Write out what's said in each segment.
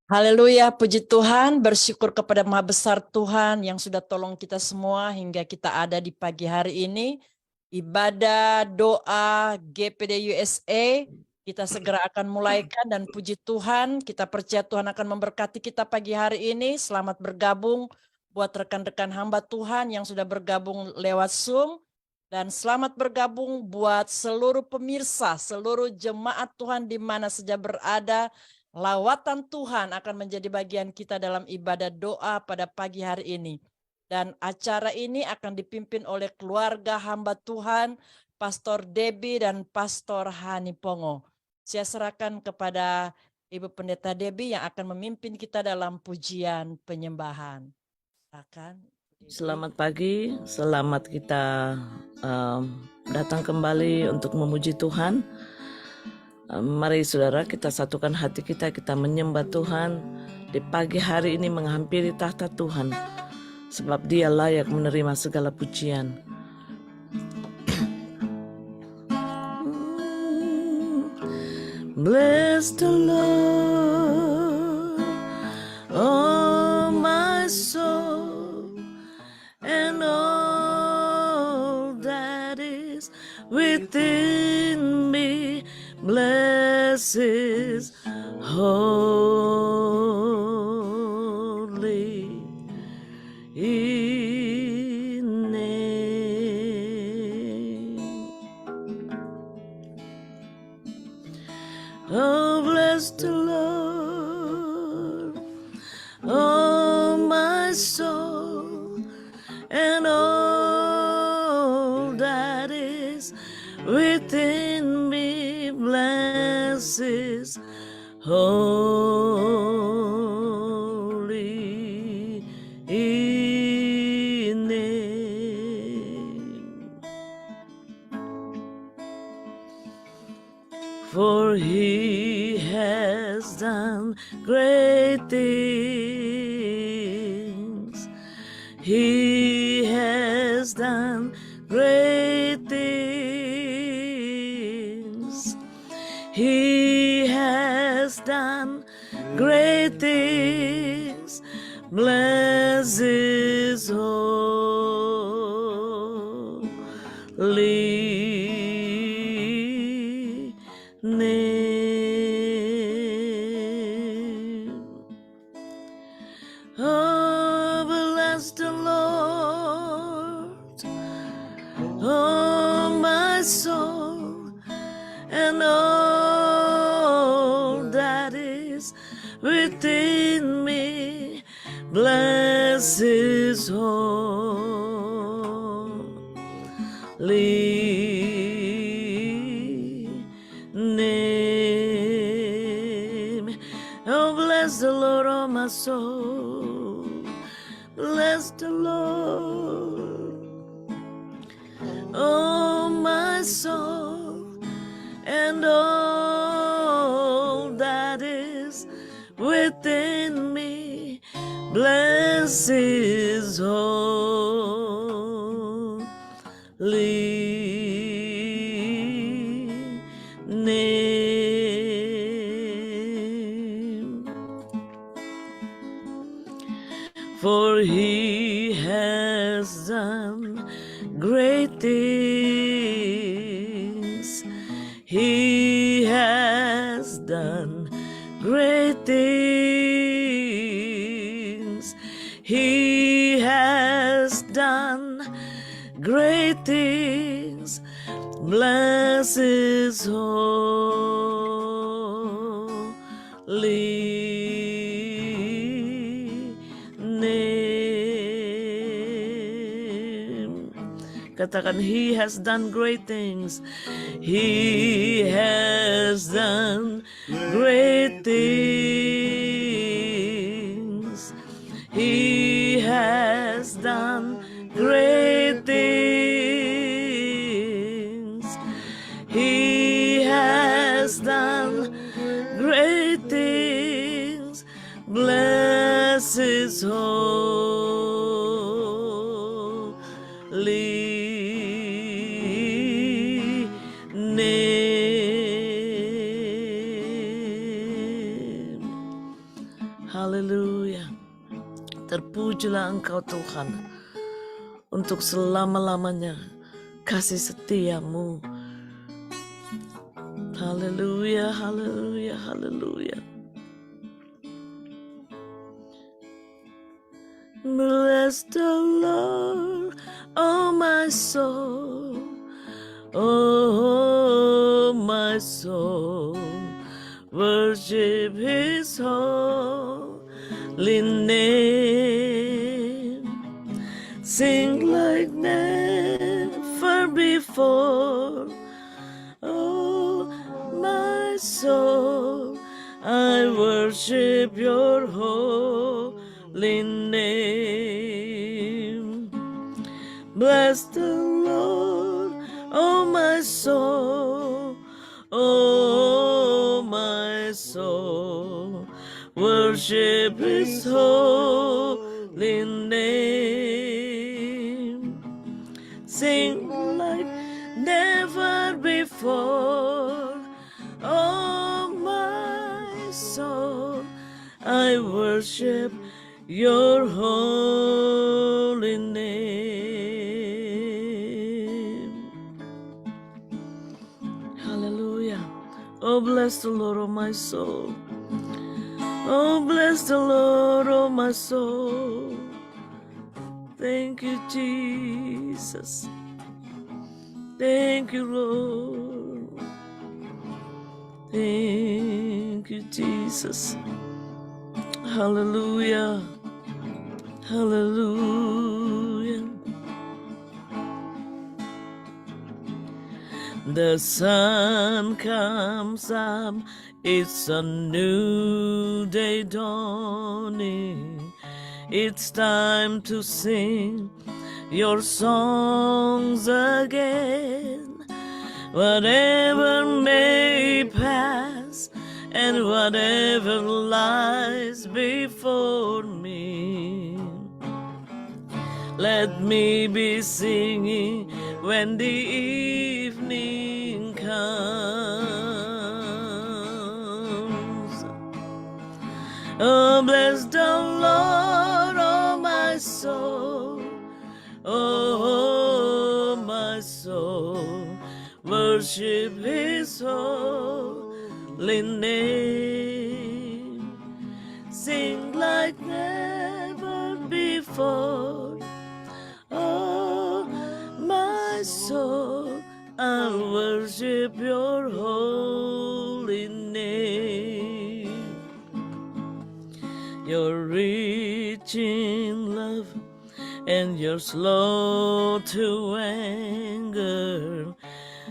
Haleluya, puji Tuhan, bersyukur kepada Maha Besar Tuhan yang sudah tolong kita semua hingga kita ada di pagi hari ini. Ibadah doa GPD USA kita segera akan mulaikan dan puji Tuhan, kita percaya Tuhan akan memberkati kita pagi hari ini. Selamat bergabung buat rekan-rekan hamba Tuhan yang sudah bergabung lewat Zoom. Dan selamat bergabung buat seluruh pemirsa, seluruh jemaat Tuhan di mana saja berada. Lawatan Tuhan akan menjadi bagian kita dalam ibadah doa pada pagi hari ini. Dan acara ini akan dipimpin oleh keluarga hamba Tuhan, Pastor Debbie dan Pastor Hani Pongo. Saya serahkan kepada Ibu Pendeta Debbie yang akan memimpin kita dalam pujian penyembahan. Selamat pagi, selamat kita datang kembali untuk memuji Tuhan. Mari saudara kita satukan hati kita menyembah Tuhan di pagi hari ini menghampiri tahta Tuhan. Sebab dia layak menerima segala pujian. Bless the Lord, oh my soul, and all that is within me. Bless His holy name. Oh, bless the Lord, oh my soul, and all that is within me. Bless His holy name. For He has done great things. He has done great things. He has done great things. Bless His holy name. Oh, bless the Lord, oh my soul, and all that is within me. Bless His holy name. Oh, bless the Lord, oh my soul. Bless the Lord, oh my soul, and all that is within me. Bless His holy name. For He has done great things. He has done great things. He has done great things. Bless His holy name. Katakan, He has done great things. He has done great things. He has done great things. He has done great things. Bless His holy name. Haleluya. Terpujilah Engkau Tuhan untuk selama-lamanya kasih setiamu. Haleluya, haleluya, haleluya. Bless the Lord, oh my soul, oh my soul, worship His holy name. Sing like never before, oh my soul, I worship Your holy name. Bless the Lord, oh my soul, oh my soul, worship His holy name. Sing like never before, oh my soul, I worship Your holy name. Hallelujah. Oh, bless the Lord, oh my soul. Oh, bless the Lord, oh my soul. Thank you, Jesus. Thank you, Lord. Thank you, Jesus. Hallelujah. Hallelujah. The sun comes up, it's a new day dawning. It's time to sing Your songs again. Whatever may pass and whatever lies before me, let me be singing when the evening comes. Oh, bless the Lord, oh my soul, oh my soul, worship His holy name. Sing like never before, oh my soul, I'll worship Your holy name. You're rich in love and You're slow to anger.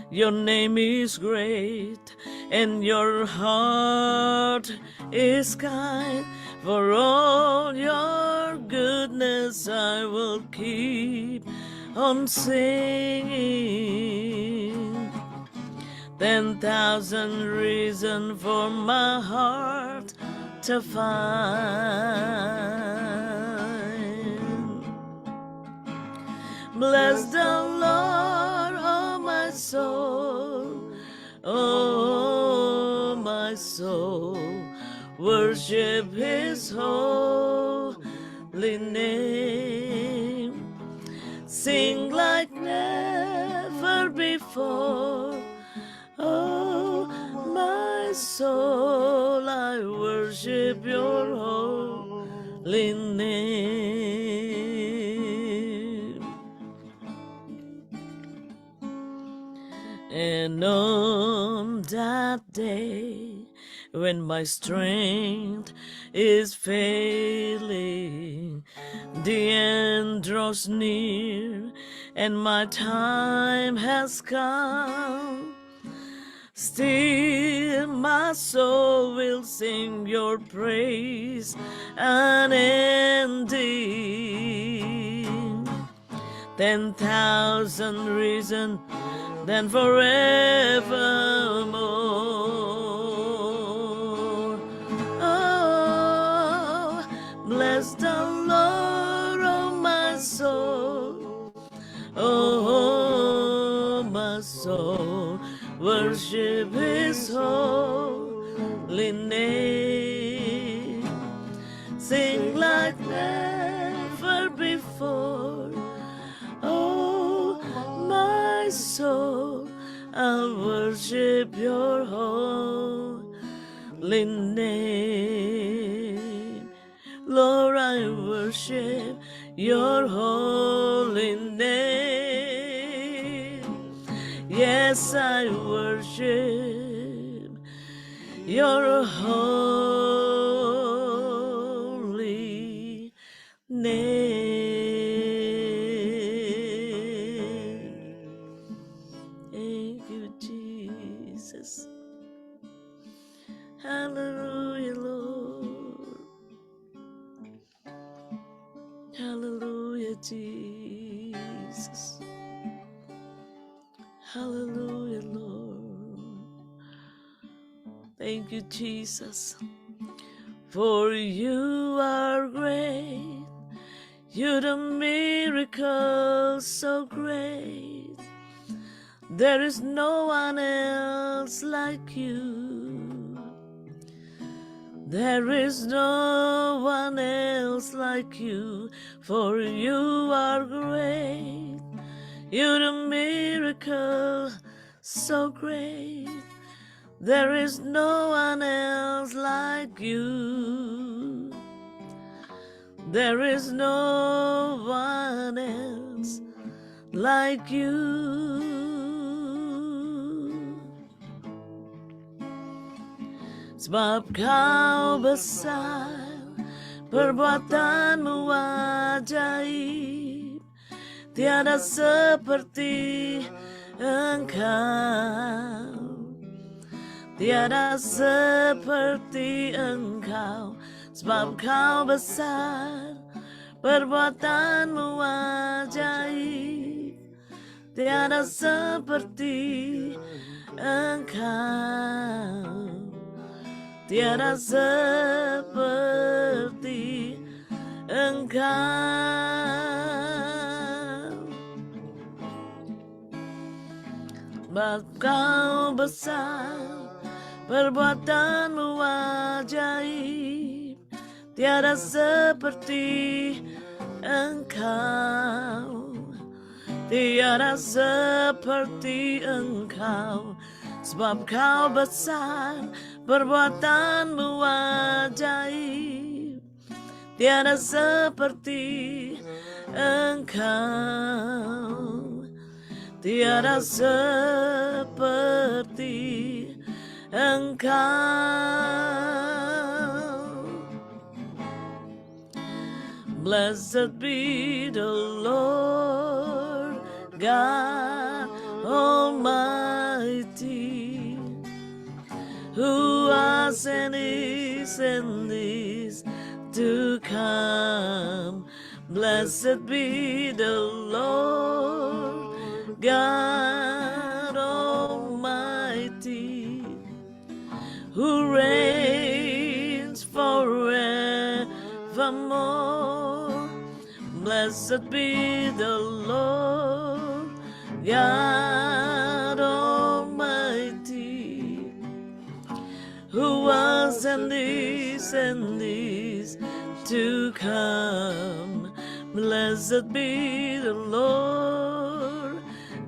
Your name is great and Your heart is kind. For all Your goodness I will keep on singing. 10,000 reasons for my heart to find. Bless the Lord, oh my soul, oh my soul, worship His holy name. Sing like never before, oh my soul, I worship Your holy name. And on that day when my strength is failing, the end draws near and my time has come, still my soul will sing Your praise unending. 10,000 reasons, then forevermore. Oh, bless the Lord, oh my soul. Oh, my soul, worship His holy name. Sing like never before. Oh, my soul, I'll worship your holy name. Lord, I worship your holy name. Yes, I worship your holy name. Thank you, Jesus. Hallelujah, Lord. Hallelujah, Jesus. Hallelujah, Lord. Thank you, Jesus. For you are great. You do miracles so great. There is no one else like you. There is no one else like you. For you are great. You do miracles so great. There is no one else like you. There is no one else like you. Sebab kau besar, perbuatanmu ajaib. Tiada seperti Engkau. Tiada seperti Engkau. Sebab kau besar, perbuatanmu ajaib. Tiada seperti Engkau. Tiada seperti Engkau. Sebab kau besar, perbuatanmu ajaib. Tiada seperti Engkau. Tiada seperti Engkau. Sebab kau besar, perbuatanmu ajaib. Tiada seperti Engkau. Tiada seperti Engkau. Blessed be the Lord God Almighty, who was and is to come. Blessed be the Lord God Almighty, who reigns forevermore. Blessed be the Lord God Almighty, who was and is to come. Blessed be the Lord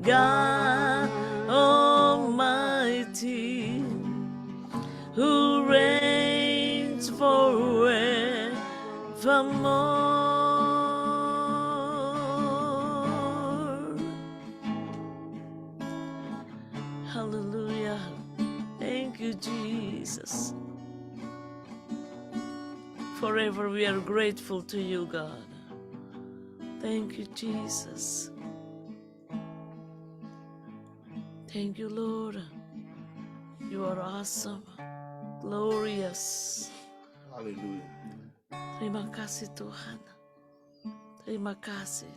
God Almighty, who reigns forevermore. Hallelujah. Thank you, Jesus. Forever we are grateful to you, God. Thank you, Jesus. Thank you, Lord. You are awesome, glorious. Hallelujah. Terima kasih Tuhan. Terima kasih.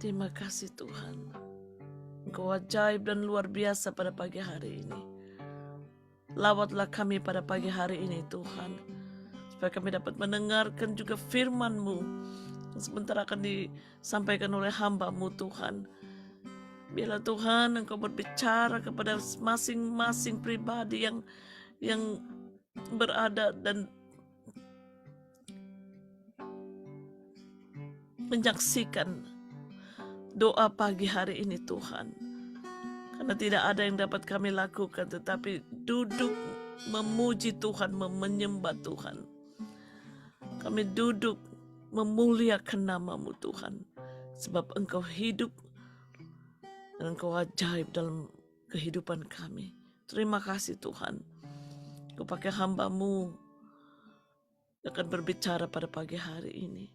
Terima kasih Tuhan. Engkau ajaib dan luar biasa pada pagi hari ini. Lawatlah kami pada pagi hari ini Tuhan, supaya kami dapat mendengarkan juga firman-Mu yang sebentar akan disampaikan oleh hamba-Mu Tuhan. Biarlah Tuhan Engkau berbicara kepada masing-masing pribadi yang berada dan menyaksikan doa pagi hari ini Tuhan. Karena tidak ada yang dapat kami lakukan, tetapi duduk memuji Tuhan, menyembah Tuhan. Kami duduk memuliakan nama-Mu Tuhan. Sebab Engkau hidup dan Engkau ajaib dalam kehidupan kami. Terima kasih Tuhan. Kau pakai hamba-Mu akan berbicara pada pagi hari ini.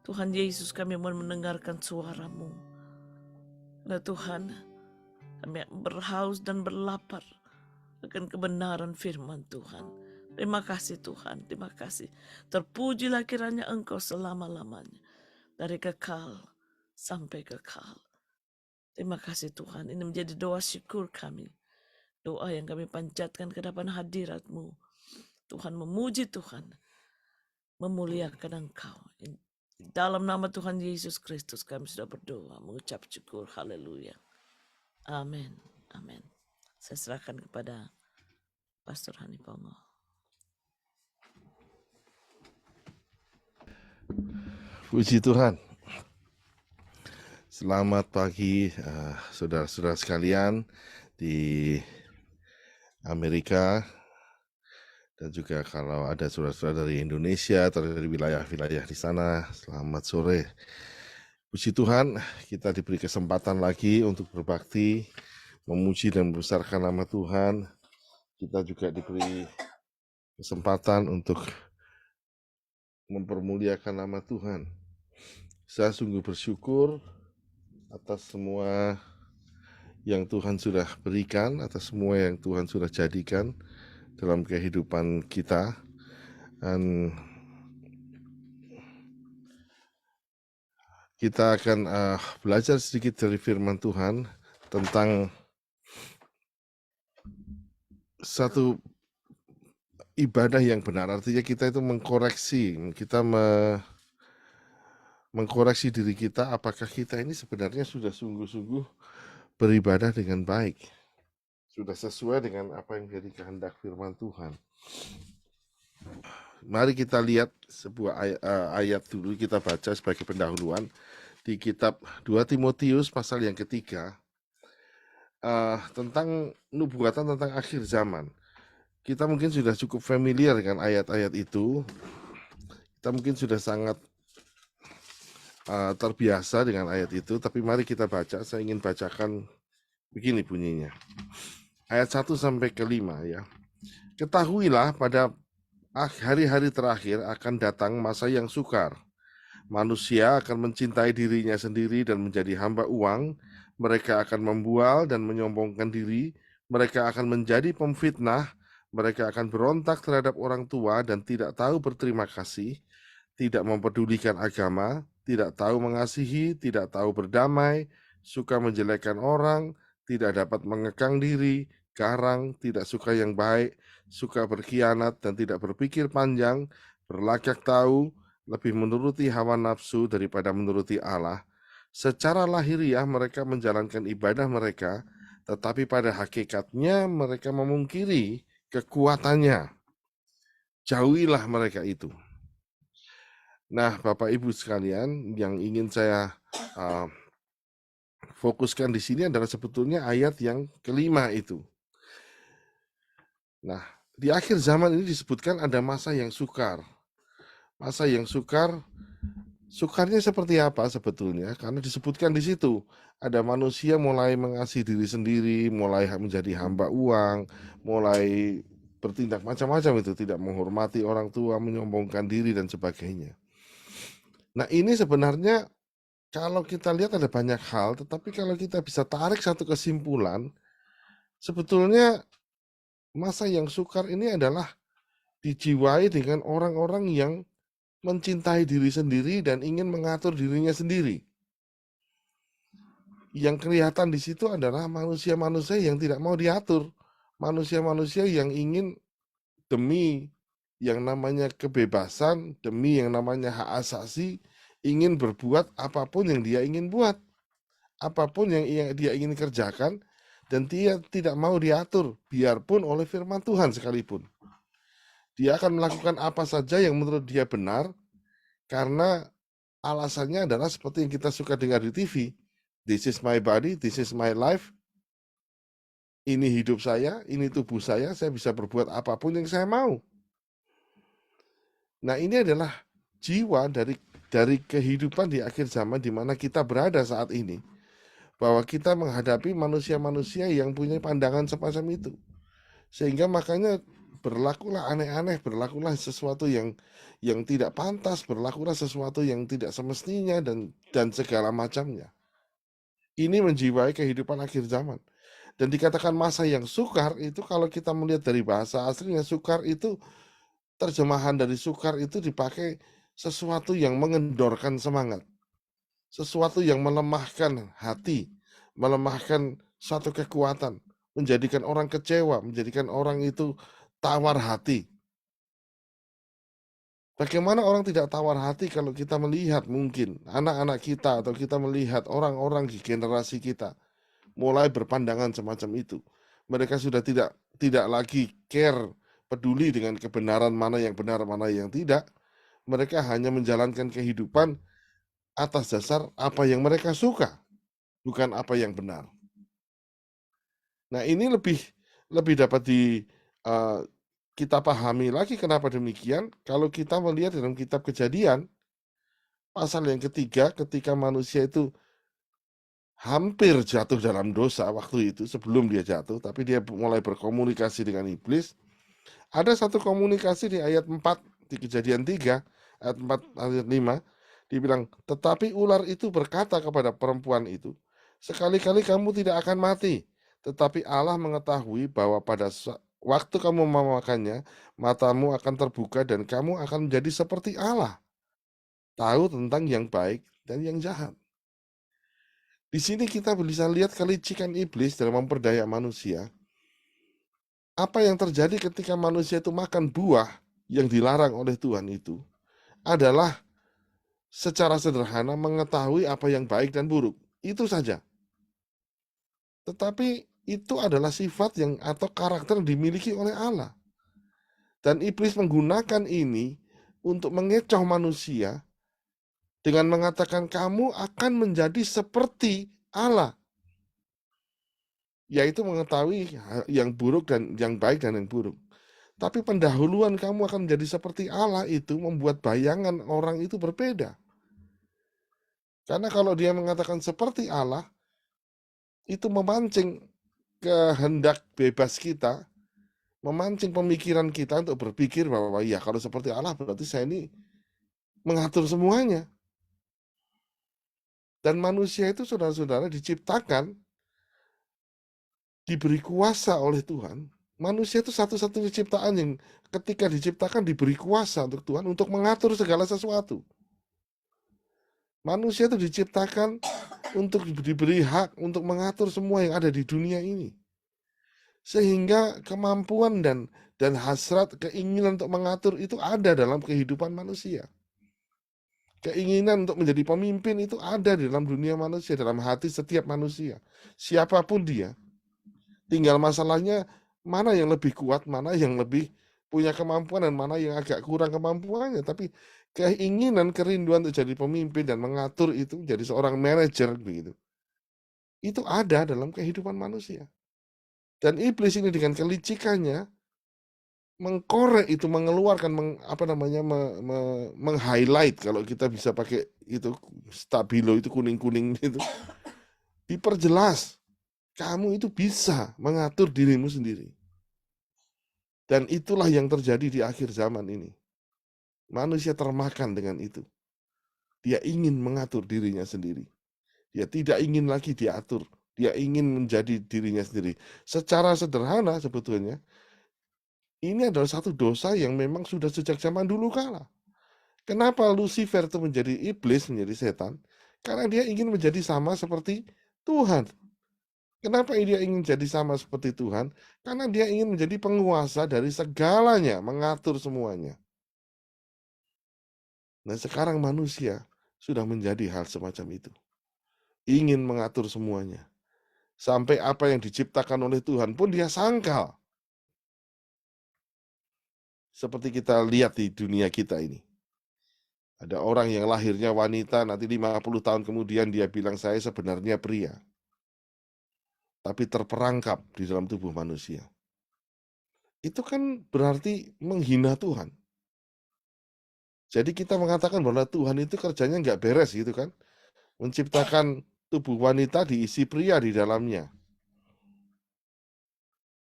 Tuhan Yesus, kami mau mendengarkan suara-Mu. Nah Tuhan, kami berhaus dan berlapar akan kebenaran firman Tuhan. Terima kasih Tuhan, terima kasih. Terpujilah kiranya Engkau selama-lamanya. Dari kekal sampai kekal. Terima kasih Tuhan, ini menjadi doa syukur kami. Doa yang kami panjatkan ke depan hadirat-Mu. Tuhan, memuji Tuhan, memuliakan Engkau. Dalam nama Tuhan Yesus Kristus kami sudah berdoa, mengucap syukur, haleluya. Amin, amin. Saya serahkan kepada Pastor Hani Pongo. Puji Tuhan. Selamat pagi saudara-saudara sekalian di Amerika, dan juga kalau ada saudara-saudara dari Indonesia atau dari wilayah-wilayah di sana, selamat sore. Puji Tuhan, kita diberi kesempatan lagi untuk berbakti, memuji dan membesarkan nama Tuhan. Kita juga diberi kesempatan untuk mempermuliakan nama Tuhan. Saya sungguh bersyukur atas semua yang Tuhan sudah berikan, atas semua yang Tuhan sudah jadikan dalam kehidupan kita. Dan kita akan belajar sedikit dari firman Tuhan tentang satu ibadah yang benar. Artinya kita itu mengkoreksi, kita mengkoreksi diri kita, apakah kita ini sebenarnya sudah sungguh-sungguh beribadah dengan baik, sudah sesuai dengan apa yang menjadi kehendak firman Tuhan. Mari kita lihat sebuah ayat dulu, kita baca sebagai pendahuluan di kitab 2 Timotius pasal yang ketiga, tentang nubuatan tentang akhir zaman. Kita mungkin sudah cukup familiar dengan ayat-ayat itu. Kita mungkin sudah sangat terbiasa dengan ayat itu, tapi mari kita baca. Saya ingin bacakan begini bunyinya. Ayat 1 sampai ke 5 ya. Ketahuilah pada hari-hari terakhir akan datang masa yang sukar. Manusia akan mencintai dirinya sendiri dan menjadi hamba uang. Mereka akan membual dan menyombongkan diri. Mereka akan menjadi pemfitnah. Mereka akan berontak terhadap orang tua dan tidak tahu berterima kasih, tidak mempedulikan agama, tidak tahu mengasihi, tidak tahu berdamai, suka menjelekkan orang, tidak dapat mengekang diri, garang, tidak suka yang baik, suka berkhianat dan tidak berpikir panjang, berlakak tahu, lebih menuruti hawa nafsu daripada menuruti Allah. Secara lahiriah mereka menjalankan ibadah mereka, tetapi pada hakikatnya mereka memungkiri kekuatannya. Jauhilah mereka itu. Nah, Bapak Ibu sekalian, yang ingin saya fokuskan di sini adalah sebetulnya ayat yang kelima itu. Nah, di akhir zaman ini disebutkan ada masa yang sukar. Masa yang sukar, sukarnya seperti apa sebetulnya? Karena disebutkan di situ, ada manusia mulai mengasihi diri sendiri, mulai menjadi hamba uang, mulai bertindak macam-macam itu, tidak menghormati orang tua, menyombongkan diri dan sebagainya. Nah, ini sebenarnya kalau kita lihat ada banyak hal, tetapi kalau kita bisa tarik satu kesimpulan, sebetulnya masa yang sukar ini adalah dijiwai dengan orang-orang yang mencintai diri sendiri dan ingin mengatur dirinya sendiri. yang kelihatan di situ adalah manusia-manusia yang tidak mau diatur. Manusia-manusia yang ingin demi yang namanya kebebasan, demi yang namanya hak asasi, ingin berbuat apapun yang dia ingin buat. Apapun yang dia ingin kerjakan, dan dia tidak mau diatur, biarpun oleh firman Tuhan sekalipun. Dia akan melakukan apa saja yang menurut dia benar, karena alasannya adalah seperti yang kita suka dengar di TV. This is my body, this is my life. Ini hidup saya, ini tubuh saya bisa berbuat apapun yang saya mau. Nah, ini adalah jiwa dari kehidupan di akhir zaman di mana kita berada saat ini. Bahwa kita menghadapi manusia-manusia yang punya pandangan semacam itu. Sehingga makanya berlakulah aneh-aneh, berlakulah sesuatu yang tidak pantas, berlakulah sesuatu yang tidak semestinya dan segala macamnya. Ini menjiwai kehidupan akhir zaman. Dan dikatakan masa yang sukar itu, kalau kita melihat dari bahasa aslinya, sukar itu, terjemahan dari sukar itu dipakai sesuatu yang mengendorkan semangat. Sesuatu yang melemahkan hati, melemahkan suatu kekuatan, menjadikan orang kecewa, menjadikan orang itu tawar hati. Bagaimana orang tidak tawar hati kalau kita melihat mungkin anak-anak kita atau kita melihat orang-orang di generasi kita mulai berpandangan semacam itu. Mereka sudah tidak lagi care, peduli dengan kebenaran mana yang benar, mana yang tidak. Mereka hanya menjalankan kehidupan atas dasar apa yang mereka suka, bukan apa yang benar. Nah, ini lebih dapat kita pahami lagi kenapa demikian kalau kita melihat dalam kitab Kejadian pasal yang ketiga, ketika manusia itu hampir jatuh dalam dosa waktu itu, sebelum dia jatuh, tapi dia mulai berkomunikasi dengan iblis. Ada satu komunikasi di ayat 4 di Kejadian 3, ayat 4 ayat 5, dibilang, tetapi ular itu berkata kepada perempuan itu, sekali-kali kamu tidak akan mati, tetapi Allah mengetahui bahwa pada waktu kamu memakannya, matamu akan terbuka dan kamu akan menjadi seperti Allah, tahu tentang yang baik dan yang jahat. Di sini kita bisa lihat kelicikan iblis dalam memperdaya manusia. Apa yang terjadi ketika manusia itu makan buah yang dilarang oleh Tuhan itu adalah secara sederhana mengetahui apa yang baik dan buruk. Itu saja. Tetapi itu adalah sifat yang atau karakter yang dimiliki oleh Allah. Dan iblis menggunakan ini untuk mengecoh manusia dengan mengatakan kamu akan menjadi seperti Allah. Yaitu mengetahui yang buruk dan yang baik dan yang buruk. Tapi pendahuluan kamu akan menjadi seperti Allah itu membuat bayangan orang itu berbeda. Karena kalau dia mengatakan seperti Allah, itu memancing kehendak bebas kita, memancing pemikiran kita untuk berpikir bahwa ya kalau seperti Allah berarti saya ini mengatur semuanya. Dan manusia itu saudara-saudara diciptakan, diberi kuasa oleh Tuhan. Manusia itu satu-satunya ciptaan yang ketika diciptakan diberi kuasa untuk Tuhan untuk mengatur segala sesuatu. Manusia itu diciptakan untuk diberi hak untuk mengatur semua yang ada di dunia ini. Sehingga kemampuan dan hasrat, keinginan untuk mengatur itu ada dalam kehidupan manusia. Keinginan untuk menjadi pemimpin itu ada di dalam dunia manusia, dalam hati setiap manusia. Siapapun dia. Tinggal masalahnya mana yang lebih kuat, mana yang lebih punya kemampuan, dan mana yang agak kurang kemampuannya. Tapi keinginan, kerinduan untuk jadi pemimpin dan mengatur itu, jadi seorang manajer begitu, itu ada dalam kehidupan manusia. Dan iblis ini dengan kelicikannya mengkorek itu, mengeluarkan meng-highlight, kalau kita bisa pakai itu stabilo itu kuning-kuning itu, diperjelas kamu itu bisa mengatur dirimu sendiri. Dan itulah yang terjadi di akhir zaman ini. Manusia termakan dengan itu. Dia ingin mengatur dirinya sendiri. Dia tidak ingin lagi diatur. Dia ingin menjadi dirinya sendiri. Secara sederhana sebetulnya, ini adalah satu dosa yang memang sudah sejak zaman dulu kala. Kenapa Lucifer itu menjadi iblis, menjadi setan? Karena dia ingin menjadi sama seperti Tuhan. Kenapa dia ingin jadi sama seperti Tuhan? Karena dia ingin menjadi penguasa dari segalanya, mengatur semuanya. Nah, sekarang manusia sudah menjadi hal semacam itu. Ingin mengatur semuanya. Sampai apa yang diciptakan oleh Tuhan pun dia sangkal. Seperti kita lihat di dunia kita ini. Ada orang yang lahirnya wanita, nanti 50 tahun kemudian dia bilang saya sebenarnya pria. Tapi terperangkap di dalam tubuh manusia. Itu kan berarti menghina Tuhan. Jadi kita mengatakan bahwa Tuhan itu kerjanya nggak beres gitu kan. Menciptakan tubuh wanita diisi pria di dalamnya.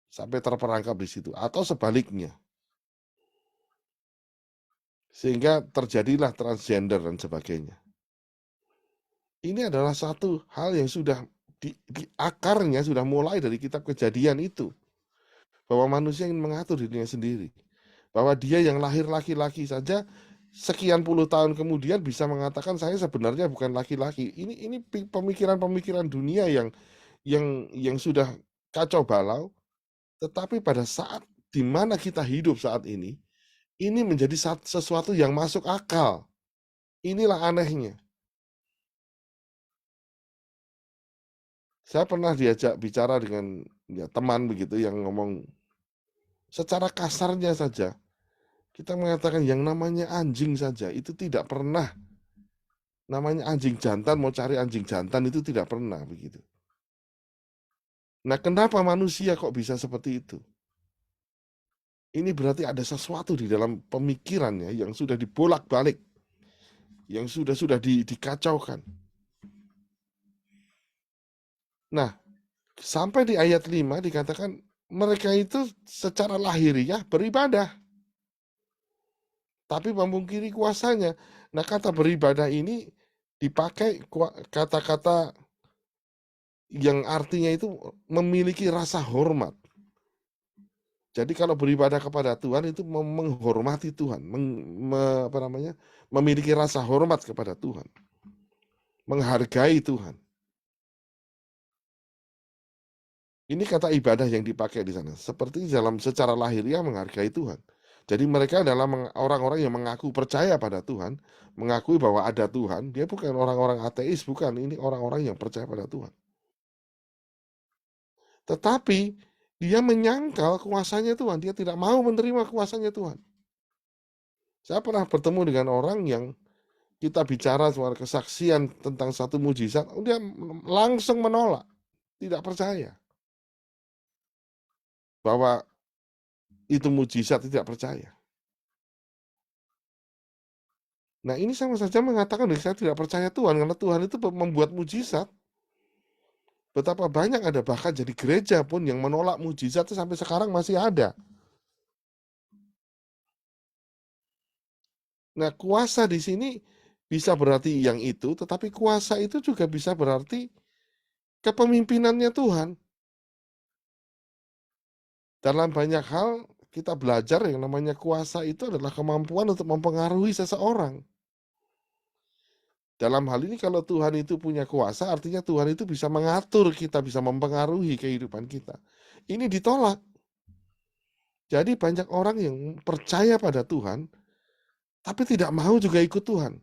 Sampai terperangkap di situ. Atau sebaliknya. Sehingga terjadilah transgender dan sebagainya. Ini adalah satu hal yang sudah di akarnya sudah mulai dari kitab Kejadian itu. Bahwa manusia ingin mengatur dirinya sendiri. Bahwa dia yang lahir laki-laki saja sekian puluh tahun kemudian bisa mengatakan saya sebenarnya bukan laki-laki. Ini pemikiran-pemikiran dunia yang sudah kacau balau. Tetapi pada saat di mana kita hidup saat ini menjadi sesuatu yang masuk akal. Inilah anehnya. Saya pernah diajak bicara dengan teman begitu yang ngomong secara kasarnya saja. Kita mengatakan yang namanya anjing saja itu tidak pernah. Namanya anjing jantan, mau cari anjing jantan itu tidak pernah begitu. Nah, kenapa manusia kok bisa seperti itu? Ini berarti ada sesuatu di dalam pemikirannya yang sudah dibolak-balik. Yang sudah dikacaukan. Nah, sampai di ayat 5 dikatakan mereka itu secara lahiriah beribadah. Tapi memungkiri kuasanya. Nah, kata beribadah ini dipakai kata-kata yang artinya itu memiliki rasa hormat. Jadi kalau beribadah kepada Tuhan itu menghormati Tuhan, memiliki rasa hormat kepada Tuhan, menghargai Tuhan. Ini kata ibadah yang dipakai di sana. Seperti dalam secara lahiriah menghargai Tuhan. Jadi mereka adalah orang-orang yang mengaku percaya pada Tuhan, mengakui bahwa ada Tuhan. Dia bukan orang-orang ateis, bukan. Ini orang-orang yang percaya pada Tuhan. Tetapi dia menyangkal kuasanya Tuhan. Dia tidak mau menerima kuasanya Tuhan. Saya pernah bertemu dengan orang yang kita bicara soal kesaksian tentang satu mujizat, dia langsung menolak, tidak percaya bahwa itu mujizat, tidak percaya. Nah, ini sama saja mengatakan bahwa saya tidak percaya Tuhan, karena Tuhan itu membuat mujizat. Betapa banyak ada, bahkan jadi gereja pun yang menolak mujizat itu sampai sekarang masih ada. Nah, kuasa di sini bisa berarti yang itu, tetapi kuasa itu juga bisa berarti kepemimpinannya Tuhan. Dalam banyak hal kita belajar yang namanya kuasa itu adalah kemampuan untuk mempengaruhi seseorang. Dalam hal ini kalau Tuhan itu punya kuasa, artinya Tuhan itu bisa mengatur kita, bisa mempengaruhi kehidupan kita. Ini ditolak. Jadi banyak orang yang percaya pada Tuhan, tapi tidak mau juga ikut Tuhan.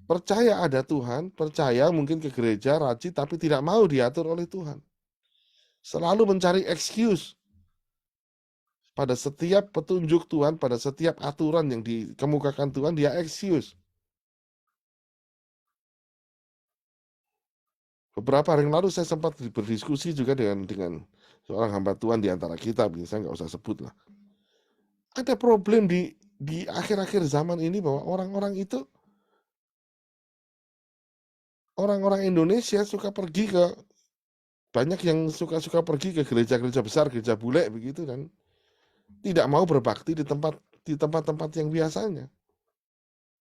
Percaya ada Tuhan, percaya mungkin ke gereja, rajin, tapi tidak mau diatur oleh Tuhan. Selalu mencari excuse. Pada setiap petunjuk Tuhan, pada setiap aturan yang dikemukakan Tuhan, dia excuse. Beberapa hari yang lalu saya sempat berdiskusi juga dengan seorang hamba Tuhan di antara kita, saya nggak usah sebut lah. Ada problem di akhir-akhir zaman ini bahwa orang-orang Indonesia suka pergi ke, banyak yang suka pergi ke gereja-gereja besar, gereja bule begitu kan. Tidak mau berbakti di tempat-tempat yang biasanya.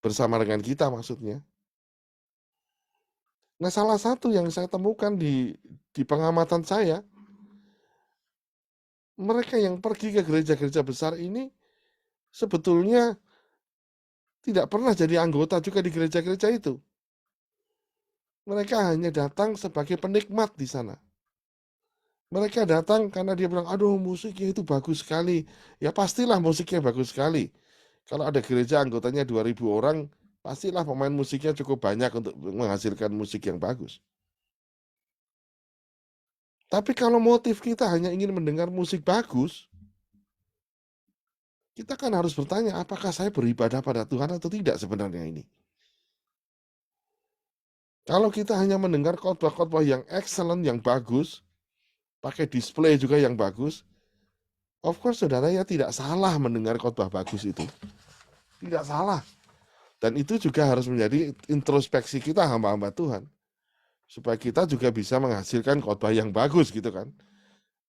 Bersama dengan kita maksudnya. Nah, salah satu yang saya temukan di pengamatan saya, mereka yang pergi ke gereja-gereja besar ini sebetulnya tidak pernah jadi anggota juga di gereja-gereja itu. Mereka hanya datang sebagai penikmat di sana. Mereka datang karena dia bilang, aduh musiknya itu bagus sekali. Ya pastilah musiknya bagus sekali. Kalau ada gereja anggotanya 2.000 orang, pastilah pemain musiknya cukup banyak untuk menghasilkan musik yang bagus. Tapi kalau motif kita hanya ingin mendengar musik bagus, kita kan harus bertanya, apakah saya beribadah pada Tuhan atau tidak sebenarnya ini? Kalau kita hanya mendengar khotbah-khotbah yang excellent, yang bagus, pakai display juga yang bagus, of course saudara ya tidak salah mendengar khotbah bagus itu. Tidak salah. Dan itu juga harus menjadi introspeksi kita hamba-hamba Tuhan. Supaya kita juga bisa menghasilkan khotbah yang bagus gitu kan.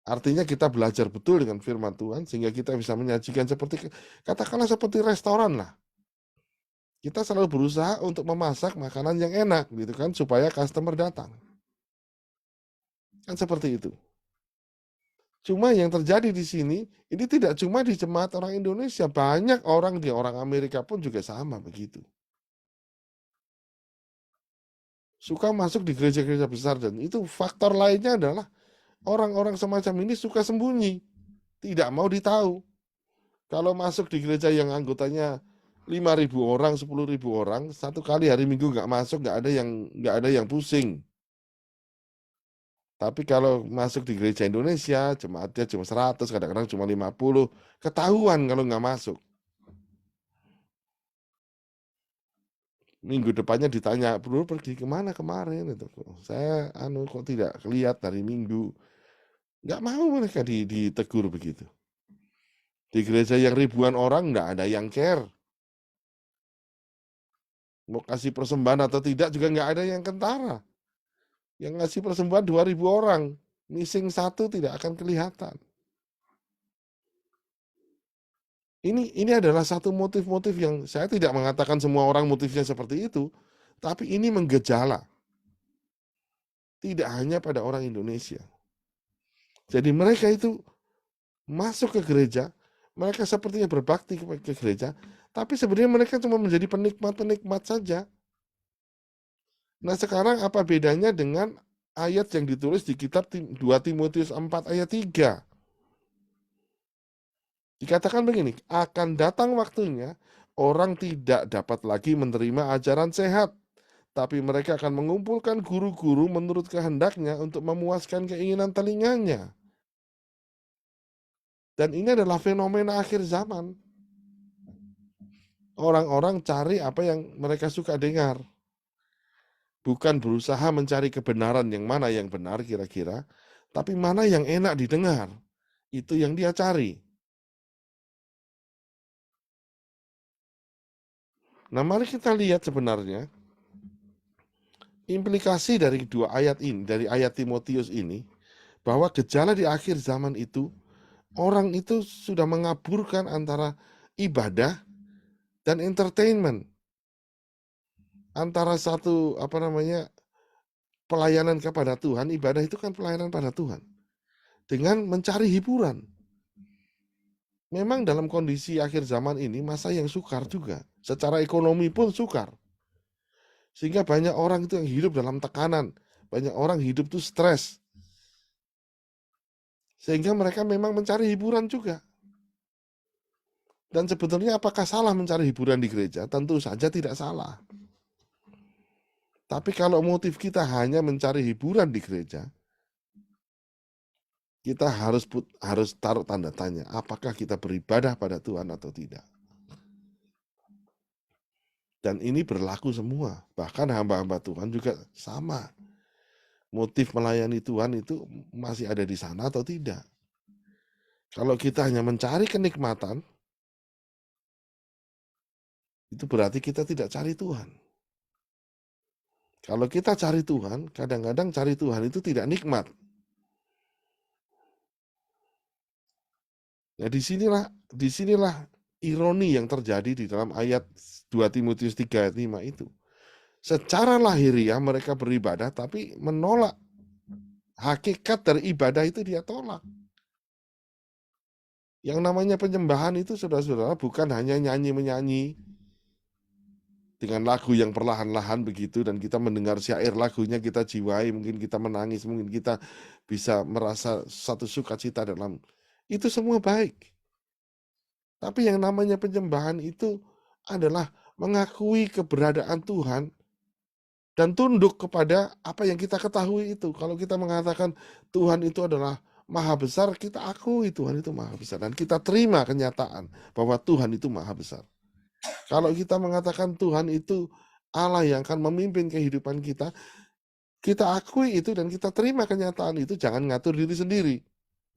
Artinya kita belajar betul dengan firman Tuhan sehingga kita bisa menyajikan seperti, katakanlah seperti restoran lah. Kita selalu berusaha untuk memasak makanan yang enak gitu kan supaya customer datang. Kan seperti itu. Cuma yang terjadi di sini, ini tidak cuma di jemaat orang Indonesia, banyak orang di orang Amerika pun juga sama begitu. Suka masuk di gereja-gereja besar dan itu faktor lainnya adalah orang-orang semacam ini suka sembunyi, tidak mau ditahu. Kalau masuk di gereja yang anggotanya 5.000 orang, 10.000 orang, satu kali hari Minggu nggak masuk, nggak ada yang pusing. Tapi kalau masuk di gereja Indonesia, jemaatnya cuma 100, kadang-kadang cuma 50, ketahuan kalau nggak masuk. Minggu depannya ditanya, bro pergi kemana kemarin? Itu saya kok tidak lihat dari Minggu. Nggak mau mereka ditegur begitu. Di gereja yang ribuan orang nggak ada yang care. Mau kasih persembahan atau tidak juga nggak ada yang kentara. Yang ngasih persembahan 2.000 orang, missing satu tidak akan kelihatan. Ini adalah satu motif-motif yang saya tidak mengatakan semua orang motifnya seperti itu, tapi ini menggejala. Tidak hanya pada orang Indonesia. Jadi mereka itu masuk ke gereja, mereka sepertinya berbakti ke gereja, tapi sebenarnya mereka cuma menjadi penikmat-penikmat saja. Nah sekarang apa bedanya dengan ayat yang ditulis di kitab 2 Timotius 4 ayat 3? Dikatakan begini, akan datang waktunya orang tidak dapat lagi menerima ajaran sehat, tapi mereka akan mengumpulkan guru-guru menurut kehendaknya untuk memuaskan keinginan telinganya. Dan ini adalah fenomena akhir zaman. Orang-orang cari apa yang mereka suka dengar. Bukan berusaha mencari kebenaran yang mana yang benar kira-kira, tapi mana yang enak didengar. Itu yang dia cari. Nah, mari kita lihat sebenarnya implikasi dari dua ayat ini, dari ayat Timotius ini, bahwa gejala di akhir zaman itu, orang itu sudah mengaburkan antara ibadah dan entertainment. Antara satu, pelayanan kepada Tuhan, ibadah itu kan pelayanan pada Tuhan. Dengan mencari hiburan. Memang dalam kondisi akhir zaman ini, masa yang sukar juga. Secara ekonomi pun sukar. Sehingga banyak orang itu yang hidup dalam tekanan. Banyak orang hidup itu stres. Sehingga mereka memang mencari hiburan juga. Dan sebetulnya apakah salah mencari hiburan di gereja? Tentu saja tidak salah. Tapi kalau motif kita hanya mencari hiburan di gereja, kita harus taruh tanda tanya, apakah kita beribadah pada Tuhan atau tidak. Dan ini berlaku semua, bahkan hamba-hamba Tuhan juga sama. Motif melayani Tuhan itu masih ada di sana atau tidak. Kalau kita hanya mencari kenikmatan, itu berarti kita tidak cari Tuhan. Kalau kita cari Tuhan, kadang-kadang cari Tuhan itu tidak nikmat. Nah, disinilah ironi yang terjadi di dalam ayat 2 Timotius 3 ayat 5 itu. Secara lahiriah mereka beribadah, tapi menolak hakikat dari ibadah itu dia tolak. Yang namanya penyembahan itu saudara-saudara bukan hanya nyanyi-menyanyi. dengan lagu yang perlahan-lahan begitu, dan kita mendengar syair lagunya, kita jiwai, mungkin kita menangis, mungkin kita bisa merasa satu sukacita dalam itu, semua baik. Tapi yang namanya penyembahan itu adalah mengakui keberadaan Tuhan dan tunduk kepada apa yang kita ketahui itu. Kalau kita mengatakan Tuhan itu adalah maha besar, kita akui Tuhan itu maha besar, dan kita terima kenyataan bahwa Tuhan itu maha besar. Kalau kita mengatakan Tuhan itu Allah yang akan memimpin kehidupan kita, kita akui itu dan kita terima kenyataan itu, jangan ngatur diri sendiri.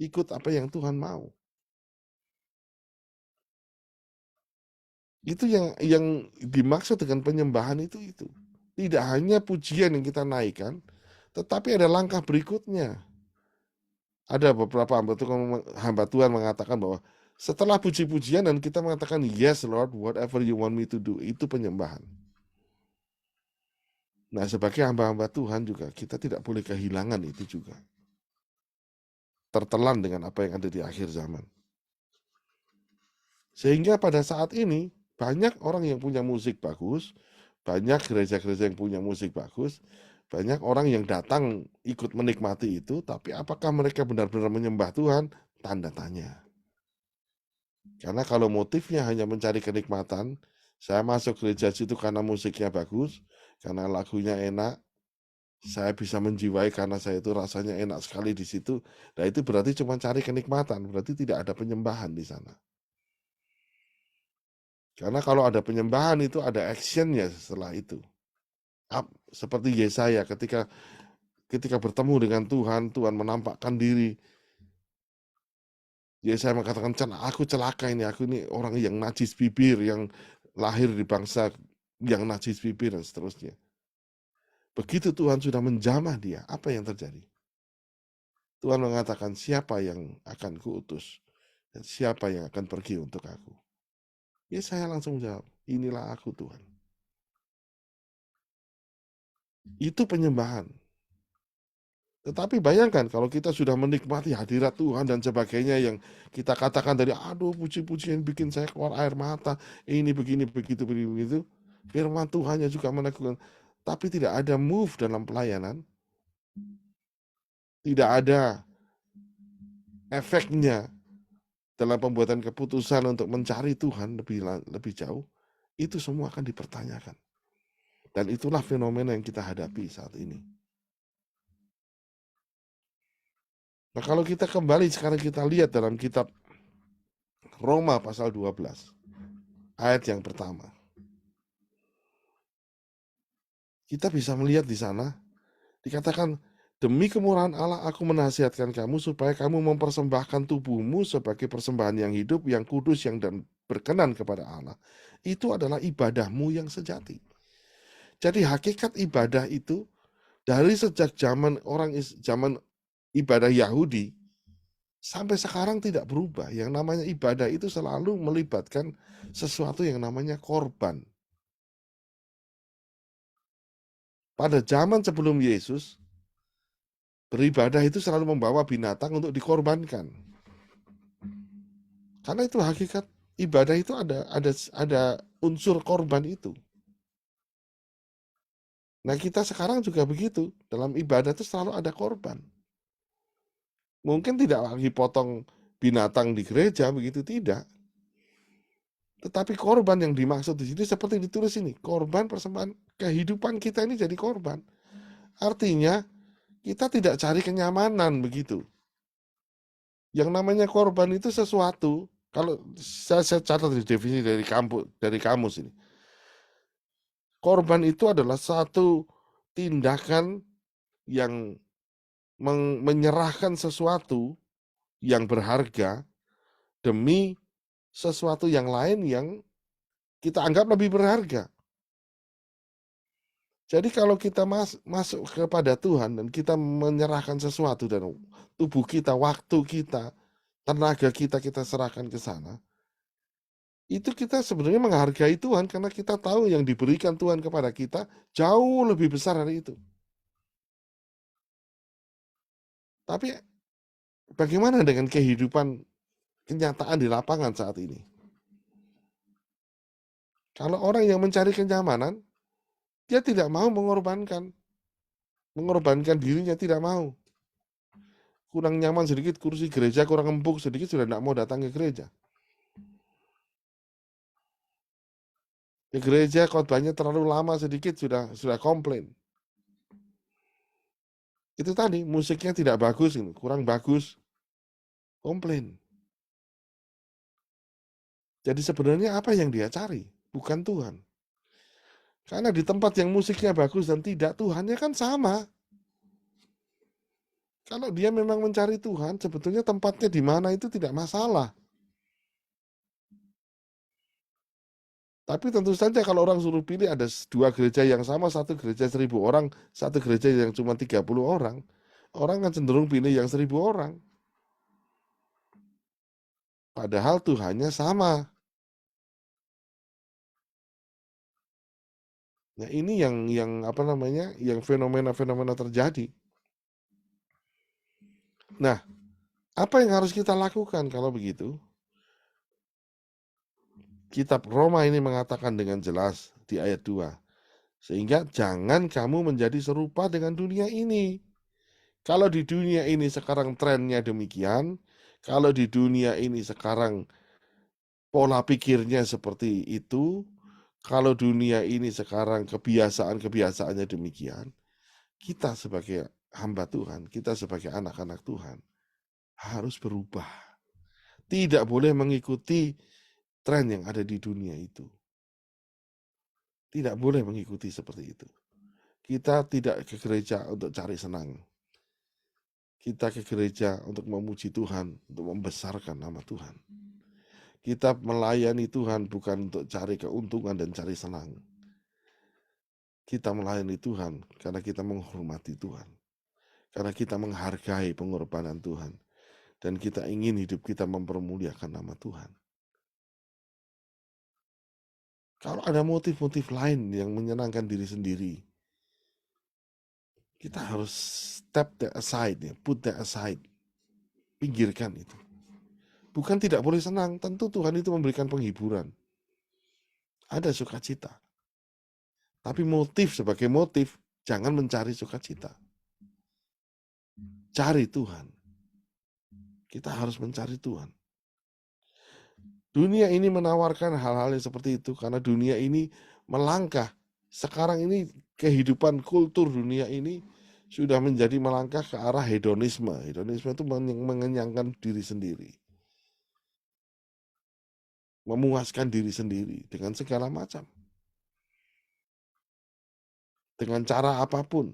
Ikut apa yang Tuhan mau. Itu yang dimaksud dengan penyembahan itu. Tidak hanya pujian yang kita naikkan, tetapi ada langkah berikutnya. Ada beberapa hamba Tuhan mengatakan bahwa setelah puji-pujian dan kita mengatakan yes Lord, whatever you want me to do, itu penyembahan. Nah, sebagai hamba-hamba Tuhan juga kita tidak boleh kehilangan itu juga. Tertelan dengan apa yang ada di akhir zaman. Sehingga pada saat ini banyak orang yang punya musik bagus, banyak gereja-gereja yang punya musik bagus, banyak orang yang datang ikut menikmati itu, tapi apakah mereka benar-benar menyembah Tuhan? Tanda tanya. Karena kalau motifnya hanya mencari kenikmatan, saya masuk gereja situ karena musiknya bagus, karena lagunya enak, saya bisa menjiwai karena saya itu rasanya enak sekali di situ. Nah, itu berarti cuma cari kenikmatan, berarti tidak ada penyembahan di sana. Karena kalau ada penyembahan itu ada actionnya setelah itu. Seperti Yesaya ketika bertemu dengan Tuhan, Tuhan menampakkan diri. Yesaya mengatakan, aku celaka ini, aku ini orang yang najis bibir, yang lahir di bangsa yang najis bibir, dan seterusnya. Begitu Tuhan sudah menjamah dia, apa yang terjadi? Tuhan mengatakan, siapa yang akan kuutus dan siapa yang akan pergi untuk aku? Yesaya langsung jawab, inilah aku Tuhan. Itu penyembahan. Tetapi bayangkan kalau kita sudah menikmati hadirat Tuhan dan sebagainya, yang kita katakan tadi, aduh puji-pujian bikin saya keluar air mata, ini begini, begitu, begitu. Firman Tuhannya juga meneguhkan, tapi tidak ada move dalam pelayanan, tidak ada efeknya dalam pembuatan keputusan untuk mencari Tuhan lebih jauh, itu semua akan dipertanyakan. Dan itulah fenomena yang kita hadapi saat ini. Nah, kalau kita kembali sekarang kita lihat dalam kitab Roma pasal 12, ayat yang pertama. Kita bisa melihat di sana, dikatakan, demi kemurahan Allah aku menasihatkan kamu supaya kamu mempersembahkan tubuhmu sebagai persembahan yang hidup, yang kudus, yang dan berkenan kepada Allah. Itu adalah ibadahmu yang sejati. Jadi hakikat ibadah itu dari sejak zaman ibadah Yahudi sampai sekarang tidak berubah. Yang namanya ibadah itu selalu melibatkan sesuatu yang namanya korban. Pada zaman sebelum Yesus, beribadah itu selalu membawa binatang untuk dikorbankan. Karena itu hakikat ibadah itu ada unsur korban itu. Nah, kita sekarang juga begitu. Dalam ibadah itu selalu ada korban. Mungkin tidak lagi potong binatang di gereja, begitu tidak. Tetapi korban yang dimaksud di sini seperti ditulis ini, korban persembahan kehidupan kita ini jadi korban. Artinya kita tidak cari kenyamanan begitu. Yang namanya korban itu sesuatu, kalau saya catat di definisi dari kamus ini. Korban itu adalah satu tindakan yang menyerahkan sesuatu yang berharga demi sesuatu yang lain yang kita anggap lebih berharga. Jadi kalau kita masuk kepada Tuhan dan kita menyerahkan sesuatu dan tubuh kita, waktu kita, tenaga kita serahkan ke sana, itu kita sebenarnya menghargai Tuhan karena kita tahu yang diberikan Tuhan kepada kita jauh lebih besar dari itu. Tapi bagaimana dengan kehidupan kenyataan di lapangan saat ini? Kalau orang yang mencari kenyamanan, dia tidak mau mengorbankan dirinya, tidak mau. Kurang nyaman sedikit kursi gereja, kurang empuk sedikit, sudah tidak mau datang ke gereja. Ke gereja khotbahnya terlalu lama sedikit, sudah komplain. Itu tadi, musiknya tidak bagus, kurang bagus, komplain. Jadi sebenarnya apa yang dia cari? Bukan Tuhan. Karena di tempat yang musiknya bagus dan tidak, Tuhannya kan sama. Kalau dia memang mencari Tuhan, sebetulnya tempatnya di mana itu tidak masalah. Tapi tentu saja kalau orang suruh pilih ada 2 gereja yang sama, 1 gereja 1.000 orang, 1 gereja yang cuma 30 orang, orang akan cenderung pilih yang 1.000 orang. Padahal Tuhannya sama. Nah ini yang apa namanya, yang fenomena-fenomena terjadi. Nah, apa yang harus kita lakukan kalau begitu? Kitab Roma ini mengatakan dengan jelas di ayat 2. Sehingga jangan kamu menjadi serupa dengan dunia ini. Kalau di dunia ini sekarang trennya demikian, kalau di dunia ini sekarang pola pikirnya seperti itu, kalau dunia ini sekarang kebiasaan-kebiasaannya demikian, kita sebagai hamba Tuhan, kita sebagai anak-anak Tuhan, harus berubah. Tidak boleh mengikuti tren yang ada di dunia itu. Tidak boleh mengikuti seperti itu. Kita tidak ke gereja untuk cari senang. Kita ke gereja untuk memuji Tuhan, untuk membesarkan nama Tuhan. Kita melayani Tuhan bukan untuk cari keuntungan dan cari senang. Kita melayani Tuhan karena kita menghormati Tuhan. Karena kita menghargai pengorbanan Tuhan. Dan kita ingin hidup kita mempermuliakan nama Tuhan. Kalau ada motif-motif lain yang menyenangkan diri sendiri, kita harus step that aside, put that aside. Pinggirkan itu. Bukan tidak boleh senang, tentu Tuhan itu memberikan penghiburan. Ada sukacita. Tapi motif sebagai motif, jangan mencari sukacita. Cari Tuhan. Kita harus mencari Tuhan. Dunia ini menawarkan hal-hal yang seperti itu karena dunia ini melangkah. Sekarang ini kehidupan kultur dunia ini sudah menjadi melangkah ke arah hedonisme. Hedonisme itu mengenyangkan diri sendiri. Memuaskan diri sendiri dengan segala macam. Dengan cara apapun.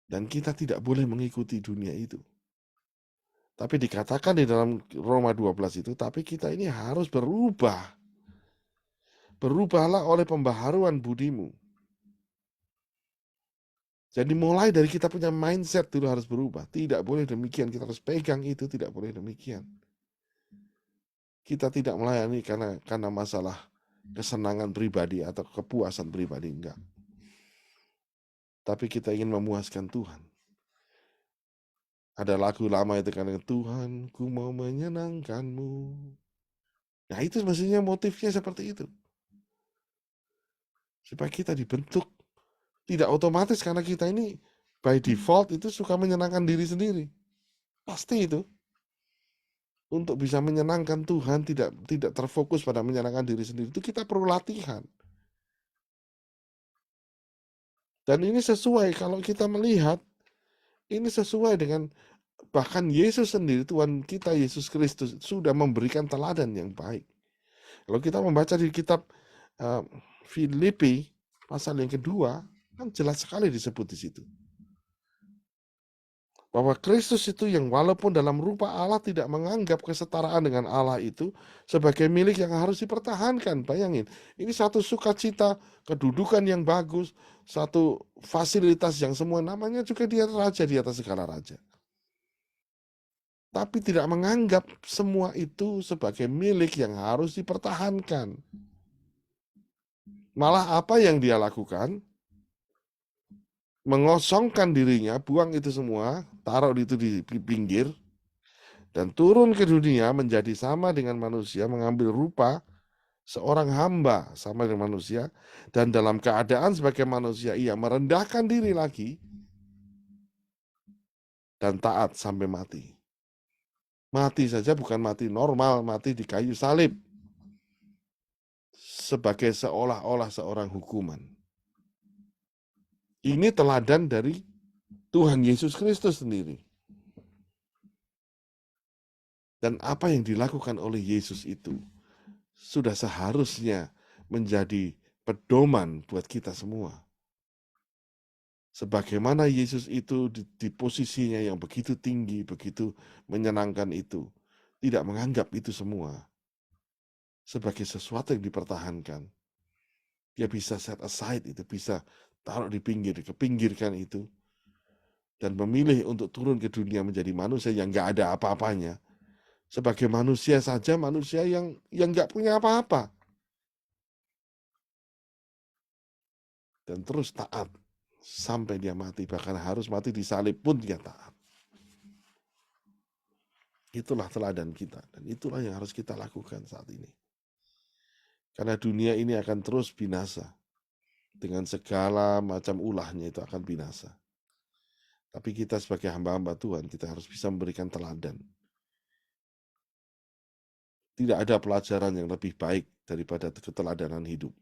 Dan kita tidak boleh mengikuti dunia itu. Tapi dikatakan di dalam Roma 12 itu, tapi kita ini harus berubah. Berubahlah oleh pembaharuan budimu. Jadi mulai dari kita punya mindset dulu harus berubah. Tidak boleh demikian, kita harus pegang itu, tidak boleh demikian. Kita tidak melayani karena masalah kesenangan pribadi atau kepuasan pribadi, enggak. Tapi kita ingin memuaskan Tuhan. Ada lagu lama itu kan, Tuhan ku mau menyenangkanmu. Nah itu mestinya motifnya seperti itu. Supaya kita dibentuk. Tidak otomatis karena kita ini by default itu suka menyenangkan diri sendiri. Pasti itu. Untuk bisa menyenangkan Tuhan, tidak terfokus pada menyenangkan diri sendiri, itu kita perlu latihan. Dan ini sesuai kalau kita melihat, ini sesuai dengan bahkan Yesus sendiri, Tuhan kita Yesus Kristus sudah memberikan teladan yang baik. Kalau kita membaca di kitab Filipi pasal yang kedua, kan jelas sekali disebut di situ. Bahwa Kristus itu yang walaupun dalam rupa Allah tidak menganggap kesetaraan dengan Allah itu sebagai milik yang harus dipertahankan. Bayangin, ini satu sukacita, kedudukan yang bagus, satu fasilitas yang semua namanya juga dia raja di atas segala raja. Tapi tidak menganggap semua itu sebagai milik yang harus dipertahankan. Malah apa yang dia lakukan? Mengosongkan dirinya, buang itu semua, taruh itu di pinggir, dan turun ke dunia menjadi sama dengan manusia, mengambil rupa seorang hamba sama dengan manusia, dan dalam keadaan sebagai manusia ia merendahkan diri lagi dan taat sampai mati. Mati saja bukan mati normal, mati di kayu salib sebagai seolah-olah seorang hukuman. Ini teladan dari Tuhan Yesus Kristus sendiri. Dan apa yang dilakukan oleh Yesus itu sudah seharusnya menjadi pedoman buat kita semua. Sebagaimana Yesus itu di posisinya yang begitu tinggi, begitu menyenangkan itu, tidak menganggap itu semua sebagai sesuatu yang dipertahankan. Dia bisa set aside itu, bisa taruh di pinggir, kepinggirkan itu, dan memilih untuk turun ke dunia menjadi manusia yang nggak ada apa-apanya. Sebagai manusia saja, manusia yang nggak punya apa-apa. Dan terus taat sampai dia mati, bahkan harus mati disalib pun dia taat. Itulah teladan kita, dan itulah yang harus kita lakukan saat ini. Karena dunia ini akan terus binasa. Dengan segala macam ulahnya itu akan binasa. Tapi kita sebagai hamba-hamba Tuhan, kita harus bisa memberikan teladan. Tidak ada pelajaran yang lebih baik daripada keteladanan hidup.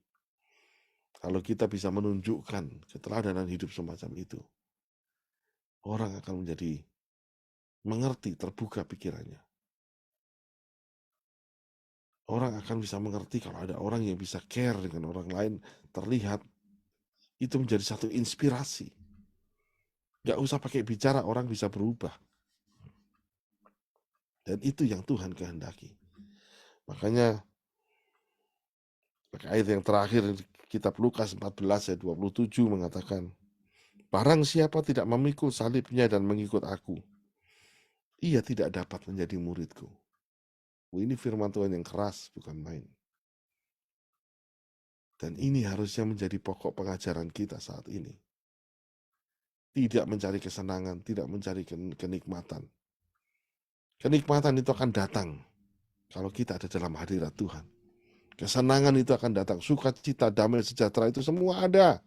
Kalau kita bisa menunjukkan keteladanan hidup semacam itu, orang akan menjadi mengerti, terbuka pikirannya. Orang akan bisa mengerti kalau ada orang yang bisa care dengan orang lain, terlihat, itu menjadi satu inspirasi. Gak usah pakai bicara, orang bisa berubah. Dan itu yang Tuhan kehendaki. Makanya ayat yang terakhir kitab Lukas 14 ayat 27 mengatakan, barang siapa tidak memikul salibnya dan mengikut aku, ia tidak dapat menjadi muridku. Ini firman Tuhan yang keras, bukan main. Dan ini harusnya menjadi pokok pengajaran kita saat ini. Tidak mencari kesenangan, tidak mencari kenikmatan. Kenikmatan itu akan datang kalau kita ada dalam hadirat Tuhan. Kesenangan itu akan datang, sukacita, damai, sejahtera itu semua ada.